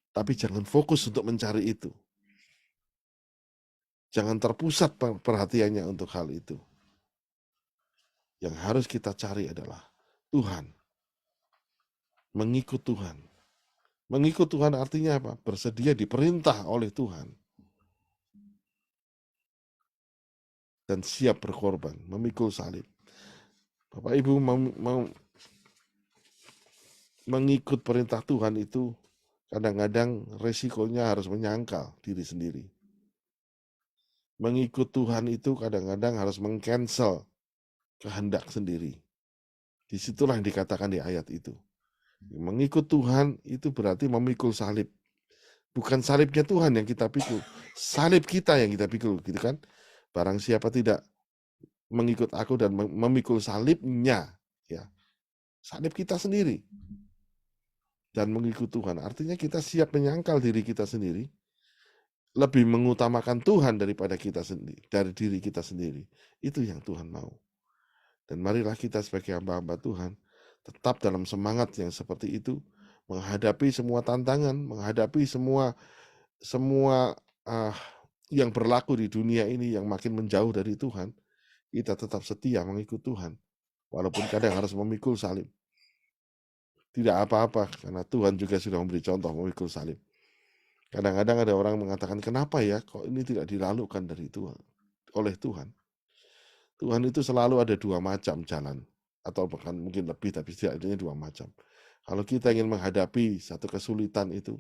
Tapi jangan fokus untuk mencari itu. Jangan terpusat perhatiannya untuk hal itu. Yang harus kita cari adalah Tuhan. Mengikut Tuhan. Mengikut Tuhan artinya apa? Bersedia diperintah oleh Tuhan. Dan siap berkorban, memikul salib. Bapak Ibu mau mengikut perintah Tuhan itu kadang-kadang resikonya harus menyangkal diri sendiri. Mengikut Tuhan itu kadang-kadang harus meng-cancel kehendak sendiri. Disitulah yang dikatakan di ayat itu. Mengikut Tuhan itu berarti memikul salib. Bukan salibnya Tuhan yang kita pikul, salib kita yang kita pikul, gitu kan? Barang siapa tidak mengikut aku dan memikul salibnya, ya, salib kita sendiri. Dan mengikut Tuhan, artinya kita siap menyangkal diri kita sendiri, lebih mengutamakan Tuhan daripada kita sendiri, dari diri kita sendiri. Itu yang Tuhan mau. Dan marilah kita sebagai hamba-hamba Tuhan tetap dalam semangat yang seperti itu, menghadapi semua tantangan, menghadapi semua yang berlaku di dunia ini yang makin menjauh dari Tuhan. Kita tetap setia mengikut Tuhan, walaupun kadang harus memikul salib. Tidak apa-apa, karena Tuhan juga sudah memberi contoh memikul salib. Kadang-kadang ada orang mengatakan, kenapa ya kok ini tidak dilalukan dari Tuhan, oleh Tuhan. Tuhan itu selalu ada dua macam jalan, atau bahkan mungkin lebih, tapi setidaknya dua macam. Kalau kita ingin menghadapi satu kesulitan itu,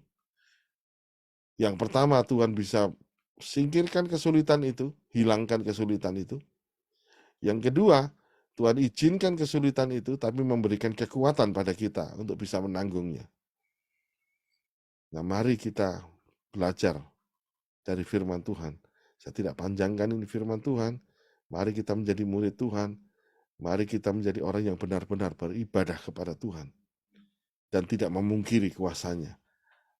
yang pertama Tuhan bisa singkirkan kesulitan itu, hilangkan kesulitan itu. Yang kedua, Tuhan izinkan kesulitan itu, tapi memberikan kekuatan pada kita untuk bisa menanggungnya. Nah, mari kita belajar dari firman Tuhan. Saya tidak panjangkan ini firman Tuhan. Mari kita menjadi murid Tuhan. Mari kita menjadi orang yang benar-benar beribadah kepada Tuhan. Dan tidak memungkiri kuasanya.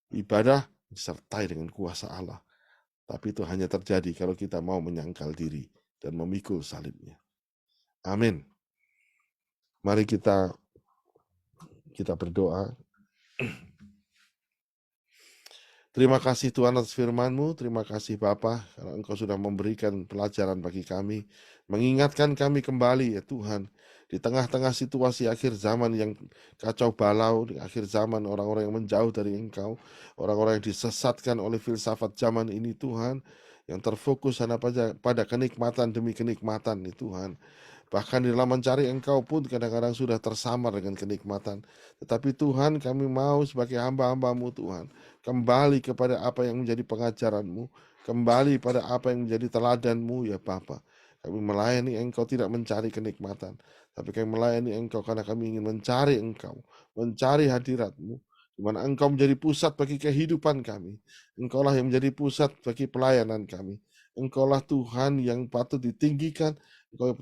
Ibadah disertai dengan kuasa Allah. Tapi itu hanya terjadi kalau kita mau menyangkal diri dan memikul salibnya. Amin. Mari kita berdoa. Terima kasih Tuhan atas firman-Mu, terima kasih Bapa, karena Engkau sudah memberikan pelajaran bagi kami, mengingatkan kami kembali ya Tuhan, di tengah-tengah situasi akhir zaman yang kacau balau, di akhir zaman orang-orang yang menjauh dari Engkau, orang-orang yang disesatkan oleh filsafat zaman ini Tuhan, yang terfokus hanya pada kenikmatan demi kenikmatan nih Tuhan. Bahkan di dalam mencari Engkau pun kadang-kadang sudah tersamar dengan kenikmatan. Tetapi Tuhan, kami mau sebagai hamba-hamba-Mu Tuhan, kembali kepada apa yang menjadi pengajaran-Mu, kembali pada apa yang menjadi teladan-Mu ya Bapa. Kami melayani Engkau tidak mencari kenikmatan, tapi kami melayani Engkau karena kami ingin mencari Engkau, mencari hadirat-Mu, di mana Engkau menjadi pusat bagi kehidupan kami. Engkaulah yang menjadi pusat bagi pelayanan kami. Engkaulah Tuhan yang patut ditinggikan, Engkau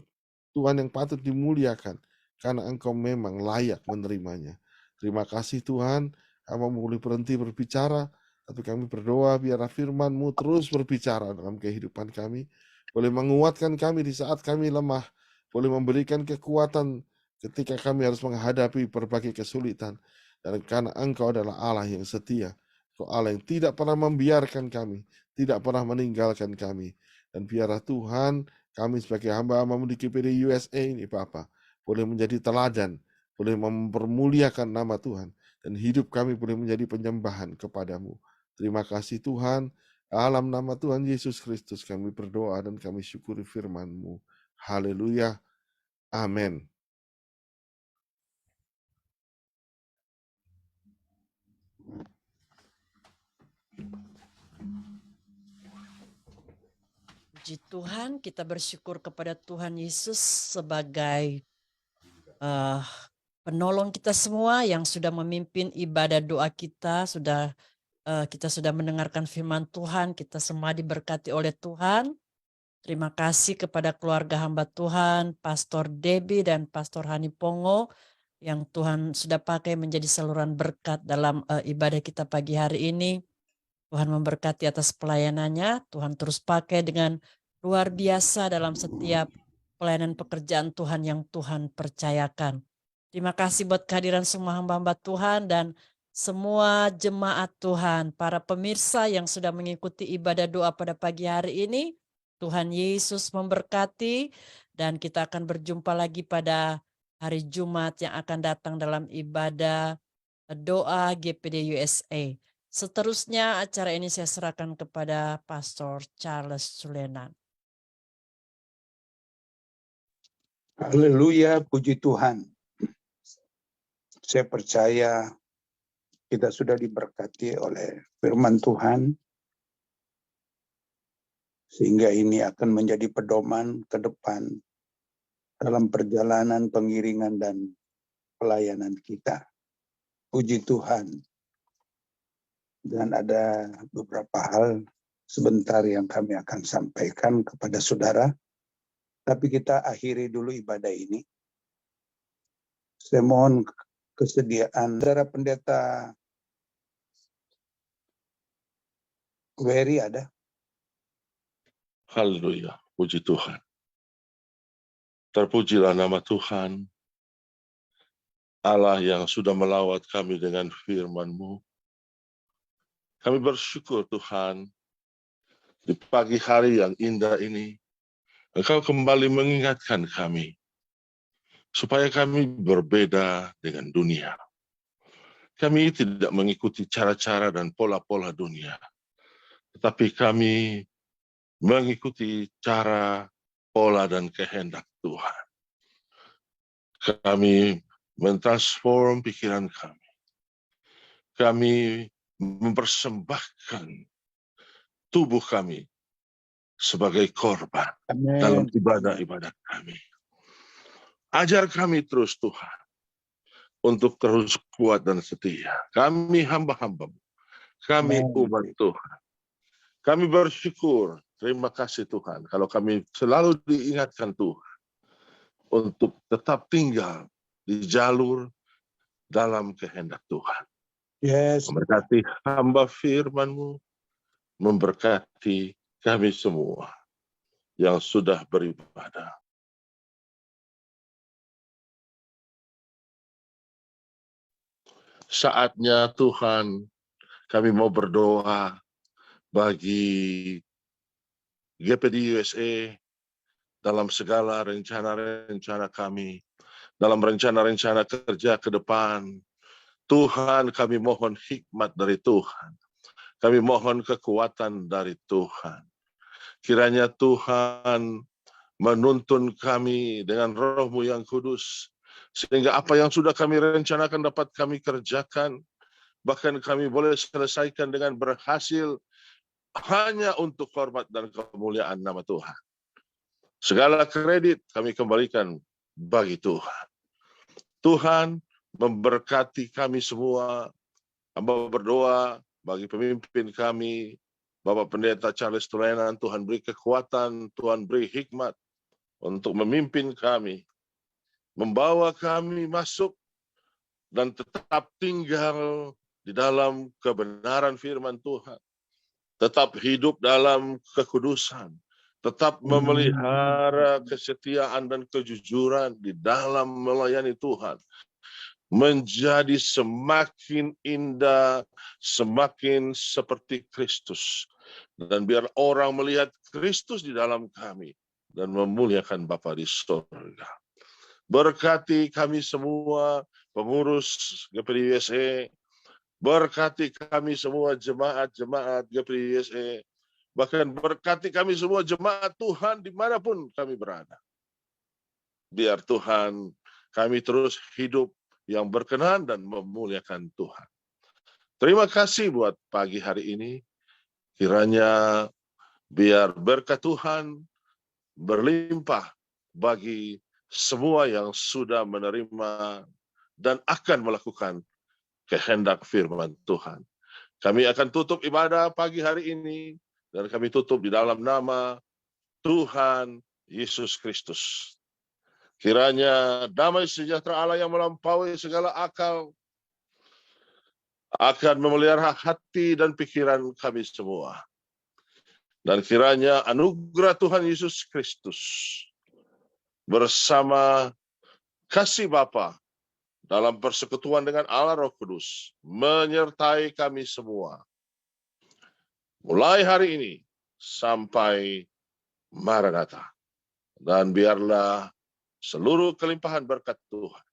Tuhan yang patut dimuliakan, karena Engkau memang layak menerimanya. Terima kasih Tuhan, kami boleh berhenti berbicara, tapi kami berdoa biarlah firman-Mu terus berbicara dalam kehidupan kami, boleh menguatkan kami di saat kami lemah, boleh memberikan kekuatan ketika kami harus menghadapi berbagai kesulitan, dan karena Engkau adalah Allah yang setia, Engkau Allah yang tidak pernah membiarkan kami, tidak pernah meninggalkan kami, dan biarlah Tuhan, kami sebagai hamba-hamba-Mu di GPD USA ini Bapa, boleh menjadi teladan, boleh mempermuliakan nama Tuhan, dan hidup kami boleh menjadi penyembahan kepadamu. Terima kasih Tuhan, dalam nama Tuhan Yesus Kristus kami berdoa dan kami syukuri firman-Mu. Haleluya. Amin. Puji Tuhan, kita bersyukur kepada Tuhan Yesus sebagai penolong kita semua yang sudah memimpin ibadah doa kita, kita sudah mendengarkan firman Tuhan, kita semua diberkati oleh Tuhan. Terima kasih kepada keluarga hamba Tuhan, Pastor Debbie dan Pastor Hani Pongo, yang Tuhan sudah pakai menjadi saluran berkat dalam ibadah kita pagi hari ini. Tuhan memberkati atas pelayanannya, Tuhan terus pakai dengan luar biasa dalam setiap pelayanan pekerjaan Tuhan yang Tuhan percayakan. Terima kasih buat kehadiran semua hamba-hamba Tuhan dan semua jemaat Tuhan, para pemirsa yang sudah mengikuti ibadah doa pada pagi hari ini. Tuhan Yesus memberkati dan kita akan berjumpa lagi pada hari Jumat yang akan datang dalam ibadah doa GPD USA. Seterusnya acara ini saya serahkan kepada Pastor Charles Sulenan. Haleluya, puji Tuhan. Saya percaya kita sudah diberkati oleh firman Tuhan, sehingga ini akan menjadi pedoman ke depan dalam perjalanan pengiringan dan pelayanan kita. Puji Tuhan. Dan ada beberapa hal sebentar yang kami akan sampaikan kepada saudara. Tapi kita akhiri dulu ibadah ini. Saya mohon kesediaan saudara pendeta Wery ada? Haleluya, puji Tuhan. Terpujilah nama Tuhan, Allah yang sudah melawat kami dengan firman-Mu. Kami bersyukur Tuhan, di pagi hari yang indah ini, Engkau kembali mengingatkan kami, supaya kami berbeda dengan dunia. Kami tidak mengikuti cara-cara dan pola-pola dunia, tetapi kami mengikuti cara, pola, dan kehendak Tuhan. Kami mentransform pikiran kami. Kami mempersembahkan tubuh kami sebagai korban Amen. dalam ibadah-ibadah kami. Ajar kami terus Tuhan, untuk terus kuat dan setia. Kami hamba-hamba-Mu. Kami Amen. umat Tuhan. Kami bersyukur, terima kasih Tuhan, kalau kami selalu diingatkan Tuhan, untuk tetap tinggal di jalur dalam kehendak Tuhan. Yes. Memberkati hamba firman-Mu, memberkati kami semua yang sudah beribadah. saatnya Tuhan kami mau berdoa bagi GPD USA dalam segala rencana-rencana kami, dalam rencana-rencana kerja ke depan. Tuhan, kami mohon hikmat dari Tuhan. Kami mohon kekuatan dari Tuhan. Kiranya Tuhan menuntun kami dengan Roh-Mu yang kudus, sehingga apa yang sudah kami rencanakan dapat kami kerjakan, bahkan kami boleh selesaikan dengan berhasil hanya untuk hormat dan kemuliaan nama Tuhan. Segala kredit kami kembalikan bagi Tuhan. Tuhan memberkati kami semua. Hamba berdoa bagi pemimpin kami, Bapak Pendeta Charles Tulenan, Tuhan beri kekuatan, Tuhan beri hikmat untuk memimpin kami, membawa kami masuk dan tetap tinggal di dalam kebenaran firman Tuhan, tetap hidup dalam kekudusan, tetap memelihara kesetiaan dan kejujuran di dalam melayani Tuhan, menjadi semakin indah, semakin seperti Kristus. Dan biar orang melihat Kristus di dalam kami dan memuliakan Bapa di surga. Berkati kami semua, pengurus GPD USA, berkati kami semua jemaat-jemaat GPD USA, bahkan berkati kami semua jemaat Tuhan dimanapun kami berada. Biar Tuhan kami terus hidup yang berkenan dan memuliakan Tuhan. Terima kasih buat pagi hari ini. Kiranya biar berkat Tuhan berlimpah bagi semua yang sudah menerima dan akan melakukan kehendak firman Tuhan. Kami akan tutup ibadah pagi hari ini dan kami tutup di dalam nama Tuhan Yesus Kristus. Kiranya damai sejahtera Allah yang melampaui segala akal akan memelihara hati dan pikiran kami semua. Dan kiranya anugerah Tuhan Yesus Kristus bersama kasih Bapa dalam persekutuan dengan Allah Roh Kudus menyertai kami semua. Mulai hari ini sampai Maranatha. Dan biarlah seluruh kelimpahan berkat Tuhan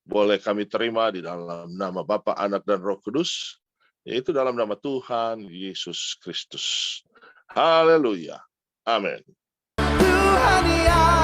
boleh kami terima di dalam nama Bapa, Anak, dan Roh Kudus, yaitu dalam nama Tuhan Yesus Kristus. Haleluya. Amin. Tuhan yang